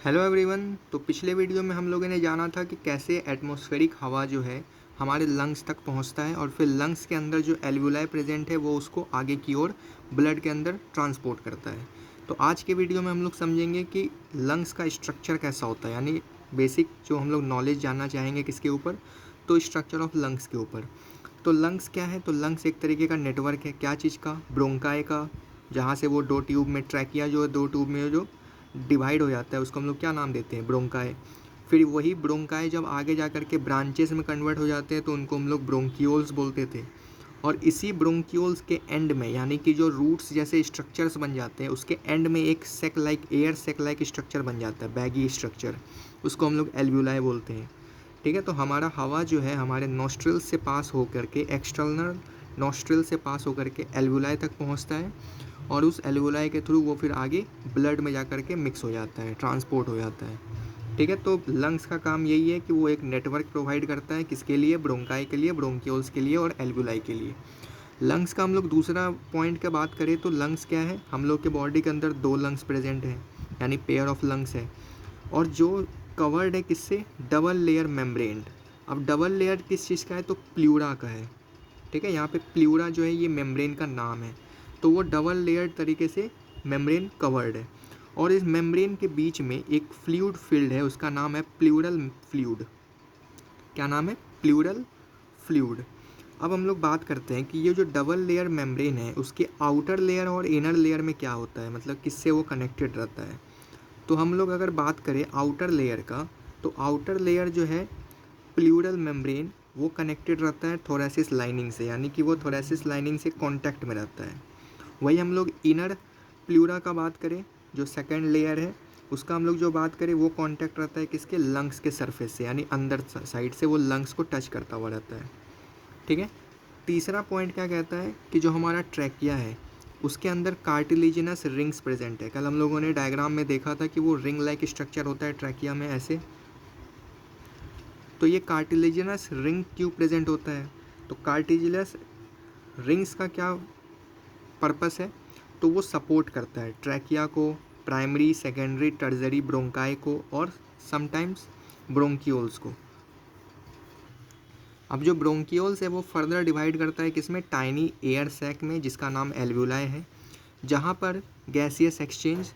Hello everyone. तो पिछले video में हम लोगों ने जाना था कि कैसे एटमॉस्फेरिक हवा जो है हमारे लंग्स तक पहुंचता है और फिर लंग्स के अंदर जो एल्वुलाई प्रेजेंट है वो उसको आगे की ओर ब्लड के अंदर ट्रांसपोर्ट करता है। तो आज के वीडियो में हम लोग समझेंगे कि लंग्स का स्ट्रक्चर कैसा होता है, यानी बेसिक जो हम लोग नॉलेज जानना चाहेंगे किसके ऊपर, तो स्ट्रक्चर ऑफ लंग्स के ऊपर। तो लंग्स क्या है? तो लंग्स एक तरीके का नेटवर्क है। क्या चीज़ का? ब्रोंकाई का, जहाँ से वो दो ट्यूब में ट्रैकिया जो है दो ट्यूब में जो डिवाइड हो जाता है उसको हम लोग क्या नाम देते हैं? ब्रोंकाई। फिर वही ब्रोंकाई जब आगे जा कर के ब्रांचेस में कन्वर्ट हो जाते हैं तो उनको हम लोग ब्रोंकियोल्स बोलते थे। और इसी ब्रोंकियोल्स के एंड में, यानी कि जो रूट्स जैसे स्ट्रक्चर्स बन जाते हैं उसके एंड में एक सेक लाइक एयर सेक लाइक स्ट्रक्चर बन जाता है, बैगी स्ट्रक्चर। उसको हम लोग एल्वुलाई बोलते हैं। ठीक है। तो हमारा हवा जो है हमारे नॉस्ट्रिल से पास होकर के, एक्सटर्नल नॉस्ट्रिल से पास होकर के एल्वुलाई तक पहुंचता है और उस एल्वुलाई के थ्रू वो फिर आगे ब्लड में जा कर के मिक्स हो जाता है, ट्रांसपोर्ट हो जाता है। ठीक है। तो लंग्स का काम यही है कि वो एक नेटवर्क प्रोवाइड करता है, किसके लिए? ब्रोंकाई के लिए, ब्रोंकियोल्स के लिए और एल्वुलाई के लिए। लंग्स का हम लोग दूसरा पॉइंट का बात करें तो लंग्स क्या है? हम लोग के बॉडी के अंदर दो लंग्स प्रेजेंट हैं, यानी पेयर ऑफ लंग्स है, और जो कवर्ड है किससे? Double layer membrane. अब डबल लेयर किस चीज़ का है? तो प्लूरा का है। ठीक है। यहाँ पे प्लूरा जो है ये मेम्ब्रेन का नाम है। तो वो डबल लेयर तरीके से मेम्ब्रेन कवर्ड है और इस मेम्ब्रेन के बीच में एक फ्लूइड फील्ड है, उसका नाम है प्लूरल फ्लूइड। क्या नाम है? Pleural fluid. अब हम लोग बात करते हैं कि ये जो डबल लेयर मेम्ब्रेन है उसके आउटर लेयर और इनर लेयर में क्या होता है, मतलब किससे वो कनेक्टेड रहता है। तो हम लोग अगर बात करें आउटर लेयर का, तो आउटर लेयर जो है प्लूरल मेम्ब्रेन वो कनेक्टेड रहता है थोरेसिस लाइनिंग से, यानी कि वो थोरेसिस लाइनिंग से कांटेक्ट में रहता है। वही हम लोग इनर प्लूरा का बात करें, जो सेकंड लेयर है उसका हम लोग जो बात करें वो कांटेक्ट रहता है किसके? लंग्स के सरफेस से, यानी अंदर साइड से वो लंग्स को टच करता हुआ रहता है। ठीक है। तीसरा पॉइंट क्या कहता है कि जो हमारा ट्रैकिया है उसके अंदर कार्टिलेजिनस रिंग्स प्रेजेंट है। कल हम लोगों ने डायग्राम में देखा था कि वो रिंग लाइक स्ट्रक्चर होता है ट्रैकिया में ऐसे। तो ये कार्टिलेजिनस रिंग क्यों प्रेजेंट होता है? तो कार्टिलेजिनस रिंग्स का क्या पर्पस है? तो वो सपोर्ट करता है ट्रैकिया को, प्राइमरी सेकेंडरी टर्जरी ब्रोंकाई को और समटाइम्स ब्रोंकियोल्स को। अब जो ब्रोंकियोल्स है वो फर्दर डिवाइड करता है किसमें? टाइनी एयर सैक में, जिसका नाम एल्वुलाई है, जहाँ पर गैसियस एक्सचेंज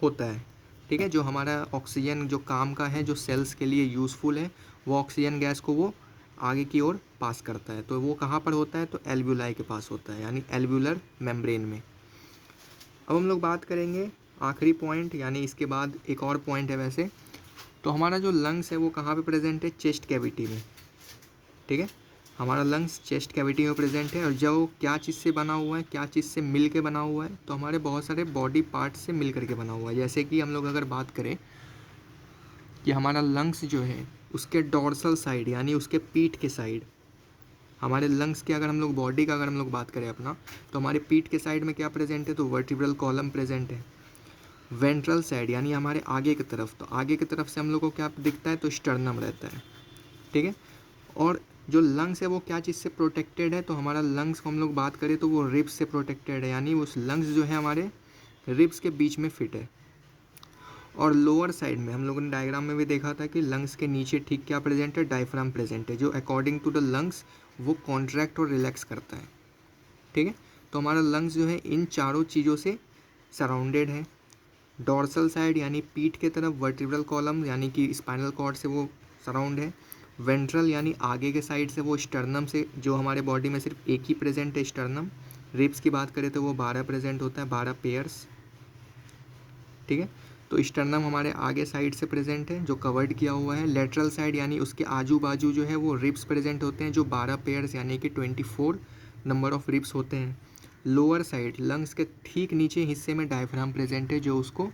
होता है। ठीक है। जो हमारा ऑक्सीजन जो काम का है, जो सेल्स के लिए यूज़फुल है, वो ऑक्सीजन गैस को वो आगे की ओर पास करता है। तो वो कहाँ पर होता है? तो एल्वुलाई के पास होता है, यानी एल्वुलर मेम्ब्रेन में। अब हम लोग बात करेंगे आखिरी पॉइंट, यानी इसके बाद एक और पॉइंट है वैसे। तो हमारा जो लंग्स है वो कहाँ पे प्रेजेंट है? चेस्ट कैविटी में। ठीक है। हमारा लंग्स चेस्ट कैविटी में प्रेजेंट है और जो क्या चीज़ से बना हुआ है, क्या चीज़ से मिल के बना हुआ है? तो हमारे बहुत सारे बॉडी पार्ट से मिल करके बना हुआ है। जैसे कि हम लोग अगर बात करें कि हमारा लंग्स जो है उसके डॉर्सल साइड, यानी उसके पीठ के साइड, हमारे लंग्स के अगर हम लोग बॉडी का अगर हम लोग बात करें अपना, तो हमारे पीठ के साइड में क्या प्रेजेंट है? तो वर्टिब्रल कॉलम प्रेजेंट है। वेंट्रल साइड यानी हमारे आगे की तरफ, तो आगे की तरफ से हम लोग को क्या दिखता है? तो स्टर्नम रहता है। ठीक है। और जो लंग्स है वो क्या चीज़ से प्रोटेक्टेड है? तो हमारा लंग्स को हम लोग बात करें तो वो रिब्स से प्रोटेक्टेड है, यानी उस लंग्स जो है हमारे रिब्स के बीच में फिट है। और लोअर साइड में हम लोगों ने डायग्राम में भी देखा था कि लंग्स के नीचे ठीक क्या प्रेजेंट है? डायफ्राम प्रेजेंट है, जो अकॉर्डिंग टू द लंग्स वो कॉन्ट्रैक्ट और रिलैक्स करता है। ठीक है। तो हमारा लंग्स जो है इन चारों चीज़ों से सराउंडेड है। डॉर्सल साइड यानी पीठ के तरफ, वर्टिब्रल कॉलम यानी कि स्पाइनल कॉर्ड से वो सराउंड है। वेंट्रल यानी आगे के साइड से वो स्टर्नम से, जो हमारे बॉडी में सिर्फ एक ही प्रेजेंट है स्टर्नम। रिब्स की बात करें तो वो 12 प्रेजेंट होता है, 12 पेयर्स। ठीक है। तो स्टर्नम हमारे आगे साइड से प्रेजेंट है जो कवर्ड किया हुआ है। लेटरल साइड यानी उसके आजू बाजू जो है वो रिब्स प्रेजेंट होते हैं, जो 12 पेयर्स यानी कि 24 नंबर ऑफ रिब्स होते हैं। लोअर साइड लंग्स के ठीक नीचे हिस्से में डायफ्राम प्रेजेंट है, जो उसको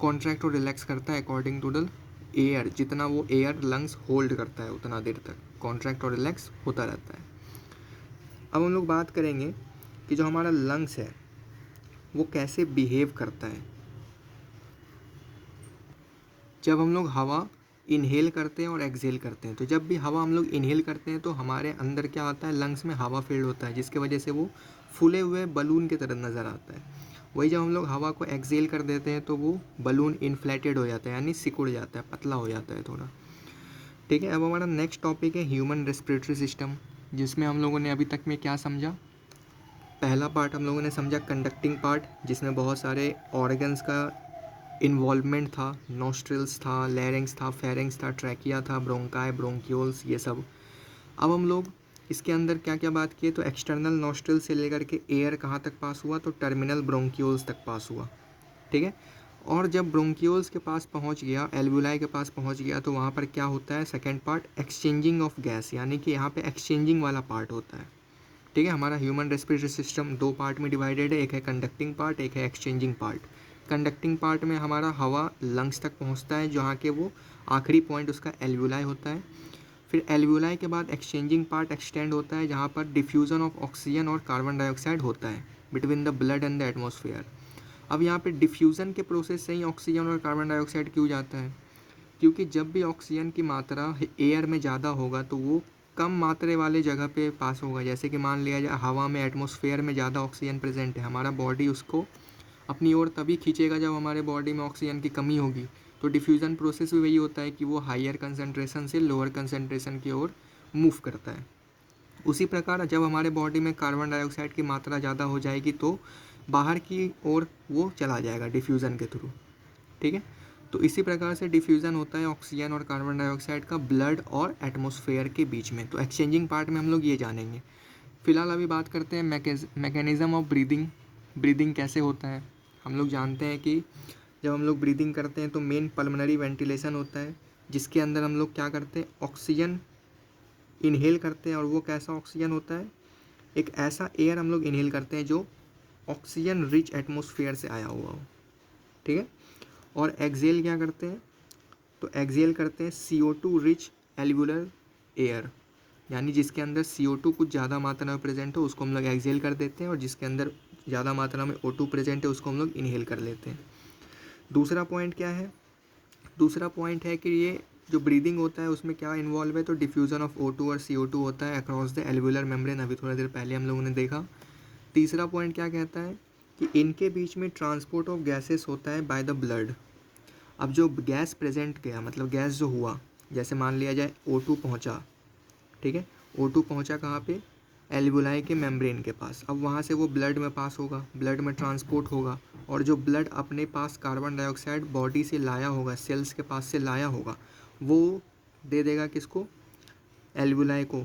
कॉन्ट्रैक्ट और रिलैक्स करता है अकॉर्डिंग टू द एयर। जितना वो एयर लंग्स होल्ड करता है उतना देर तक कॉन्ट्रैक्ट और रिलैक्स होता रहता है। अब हम लोग बात करेंगे कि जो हमारा लंग्स है वो कैसे बिहेव करता है। जब हम लोग हवा इनहेल करते हैं और एक्सहेल करते हैं, तो जब भी हवा हम लोग इनहेल करते हैं तो हमारे अंदर क्या आता है? लंग्स में हवा फील्ड होता है, जिसके वजह से वो फूले हुए बलून की तरह नज़र आता है। वही जब हम लोग हवा को एक्सेल कर देते हैं तो वो बलून इन्फ्लेटेड हो जाता है, यानी सिकुड़ जाता है, पतला हो जाता है थोड़ा। ठीक है, अब हमारा नेक्स्ट टॉपिक है ह्यूमन रेस्पिरेटरी सिस्टम, जिसमें हम लोगों ने अभी तक में क्या समझा। पहला पार्ट हम लोगों ने समझा कंडक्टिंग पार्ट, जिसमें बहुत सारे ऑर्गन्स का इन्वॉल्वमेंट था। नोस्ट्रिल्स था, लैरिंग्स था, फेरिंग्स था, ट्रैकिया था, ब्रोंकाई, ब्रोंक्यूल्स, ये सब। अब हम लोग इसके अंदर क्या क्या बात किए, तो एक्सटर्नल नोस्ट्रिल से लेकर के एयर कहाँ तक पास हुआ, तो टर्मिनल ब्रोंक्यूल्स तक पास हुआ। ठीक है, और जब ब्रोंक्यूल्स के पास पहुंच गया, एल्वुलाई के पास पहुंच गया, तो वहाँ पर क्या होता है, second part exchanging of gas, यानी कि यहाँ पे एक्सचेंजिंग वाला पार्ट होता है। ठीक है, हमारा ह्यूमन रेस्पिरेटरी सिस्टम दो पार्ट में डिवाइडेड है, एक है कंडक्टिंग पार्ट, एक है एक्सचेंजिंग पार्ट। कंडक्टिंग पार्ट में हमारा हवा लंग्स तक पहुंचता है, जहाँ के वो आखिरी पॉइंट उसका एल्वुलाई होता है। फिर एल्वुलाई के बाद एक्सचेंजिंग पार्ट एक्सटेंड होता है, जहाँ पर डिफ्यूज़न ऑफ ऑक्सीजन और कार्बन डाइऑक्साइड होता है between the blood and the atmosphere. अब यहाँ पे डिफ्यूज़न के प्रोसेस से ही ऑक्सीजन और कार्बन डाइऑक्साइड क्यों जाता है, क्योंकि जब भी ऑक्सीजन की मात्रा एयर में ज़्यादा होगा तो वो कम मात्रे वाले जगह पे पास होगा। जैसे कि मान लिया जाए हवा में, एटमॉस्फेयर में ज़्यादा ऑक्सीजन प्रेजेंट है, हमारा बॉडी उसको अपनी ओर तभी खींचेगा जब हमारे बॉडी में ऑक्सीजन की कमी होगी। तो डिफ्यूज़न प्रोसेस भी वही होता है कि वो हायर कंसनट्रेशन से लोअर कंसनट्रेशन की ओर मूव करता है। उसी प्रकार जब हमारे बॉडी में कार्बन डाइऑक्साइड की मात्रा ज़्यादा हो जाएगी तो बाहर की ओर वो चला जाएगा डिफ्यूज़न के थ्रू। ठीक है, तो इसी प्रकार से डिफ्यूज़न होता है ऑक्सीजन और कार्बन डाइऑक्साइड का ब्लड और एटमॉस्फेयर के बीच में। तो एक्सचेंजिंग पार्ट में हम लोग ये जानेंगे। फ़िलहाल अभी बात करते हैं मैकेनिज़्म ऑफ ब्रीदिंग। ब्रीदिंग कैसे होता है। हम लोग जानते हैं कि जब हम लोग ब्रीदिंग करते हैं तो मेन पल्मनरी वेंटिलेशन होता है, जिसके अंदर हम लोग क्या करते हैं, ऑक्सीजन इनहेल करते हैं। और वो कैसा ऑक्सीजन होता है, एक ऐसा एयर हम लोग इनहेल करते हैं जो ऑक्सीजन रिच एटमॉस्फेयर से आया हुआ हो। ठीक है, और एक्सेल क्या करते हैं, तो एक्सेल करते हैं CO2 रिच एल्वुलर एयर, यानी जिसके अंदर CO2 कुछ ज़्यादा मात्रा में प्रेजेंट हो उसको हम लोग एक्सेल कर देते हैं, और जिसके अंदर ज़्यादा मात्रा में O2 प्रेजेंट है उसको हम लोग इनहेल कर लेते हैं। दूसरा पॉइंट क्या है, दूसरा पॉइंट है कि ये जो ब्रीदिंग होता है उसमें क्या इन्वॉल्व है, तो डिफ्यूज़न ऑफ O2 और CO2 होता है अक्रॉस द एल्वुलर मेम्ब्रेन, अभी थोड़ा देर पहले हम लोगों ने देखा। तीसरा पॉइंट क्या कहता है कि इनके बीच में ट्रांसपोर्ट ऑफ गैसेस होता है बाय द ब्लड। अब जो गैस प्रेजेंट गया, मतलब गैस जो हुआ, जैसे मान लिया जाए O2 पहुंचा। ठीक है, O2 पहुंचा कहाँ पे, एल्वुलाई के मेम्ब्रेन के पास। अब वहाँ से वो ब्लड में पास होगा, ब्लड में ट्रांसपोर्ट होगा, और जो ब्लड अपने पास कार्बन डाइऑक्साइड बॉडी से लाया होगा, सेल्स के पास से लाया होगा, वो दे देगा किसको, एल्वुलाई को।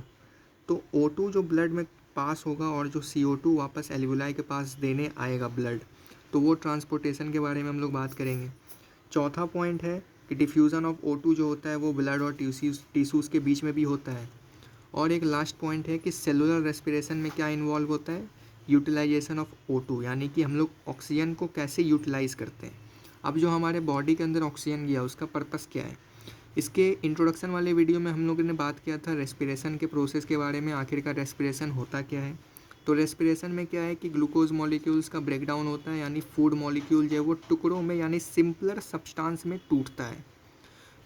तो O2 जो ब्लड में पास होगा और जो CO2 वापस एल्वुलाई के पास देने आएगा ब्लड, तो वो ट्रांसपोर्टेशन के बारे में हम लोग बात करेंगे। चौथा पॉइंट है कि डिफ्यूज़न ऑफ O2 जो होता है वो ब्लड और टिश्यूज़ के बीच में भी होता है। और एक लास्ट पॉइंट है कि सेलुलर रेस्पिरेशन में क्या इन्वॉल्व होता है, यूटिलाइजेशन ऑफ O2, यानी कि हम लोग ऑक्सीजन को कैसे यूटिलाइज़ करते हैं। अब जो हमारे बॉडी के अंदर ऑक्सीजन गया उसका पर्पस क्या है, इसके इंट्रोडक्शन वाले वीडियो में हम लोगों ने बात किया था रेस्पिरेशन के प्रोसेस के बारे में, आखिरकार रेस्पिरेशन होता क्या है। तो रेस्पिरेशन में क्या है कि ग्लूकोज मॉलिक्यूल्स का ब्रेकडाउन होता है, यानी फूड मॉलिक्यूल जो है वो टुकड़ों में यानी सिंपलर सब्सटेंस में टूटता है।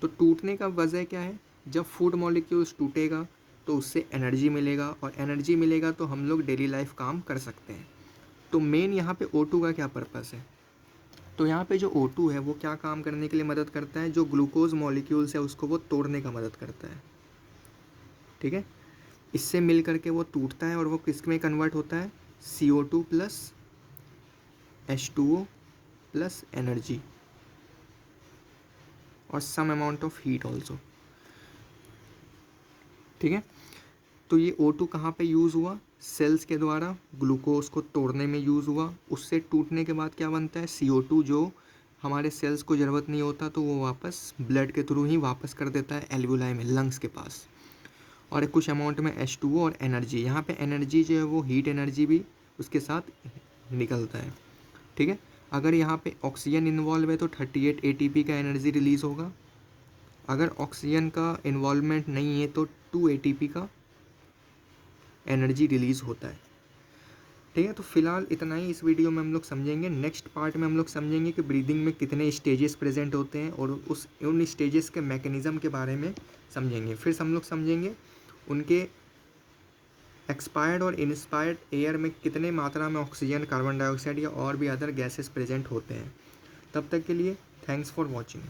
तो टूटने का वजह क्या है, जब फूड मॉलिक्यूल्स टूटेगा तो उससे एनर्जी मिलेगा, और एनर्जी मिलेगा तो हम लोग डेली लाइफ काम कर सकते हैं। तो मेन यहाँ पे O2 का क्या पर्पस है, तो यहाँ पे जो O2 है वो क्या काम करने के लिए मदद करता है, जो ग्लूकोज मॉलिक्यूल्स है उसको वो तोड़ने का मदद करता है। ठीक है, इससे मिल करके वो टूटता है और वो किस में कन्वर्ट होता है, CO2 plus H2O plus energy और some amount of heat also. ठीक है, तो ये O2 कहाँ पे यूज़ हुआ, सेल्स के द्वारा ग्लूकोज को तोड़ने में यूज़ हुआ। उससे टूटने के बाद क्या बनता है, CO2 जो हमारे सेल्स को ज़रूरत नहीं होता तो वो वापस ब्लड के थ्रू ही वापस कर देता है एल्वुलाई में, लंग्स के पास। और कुछ अमाउंट में H2O और एनर्जी, यहाँ पे एनर्जी जो है वो हीट एनर्जी भी उसके साथ निकलता है। ठीक है, अगर यहाँ पे ऑक्सीजन इन्वॉल्व है तो 38 ATP का एनर्जी रिलीज़ होगा। अगर ऑक्सीजन का इन्वॉल्वमेंट नहीं है तो 2 ATP का एनर्जी रिलीज़ होता है। ठीक है, तो फिलहाल इतना ही इस वीडियो में हम लोग समझेंगे। नेक्स्ट पार्ट में हम लोग समझेंगे कि ब्रीदिंग में कितने स्टेजेस प्रेजेंट होते हैं और उन स्टेजेस के मैकेनिज़्म के बारे में समझेंगे। फिर हम लोग समझेंगे उनके एक्सपायर्ड और इंस्पायर्ड एयर में कितने मात्रा में ऑक्सीजन, कार्बन डाइऑक्साइड या और भी अदर गैसेस प्रेजेंट होते हैं। तब तक के लिए थैंक्स फॉर वॉचिंग।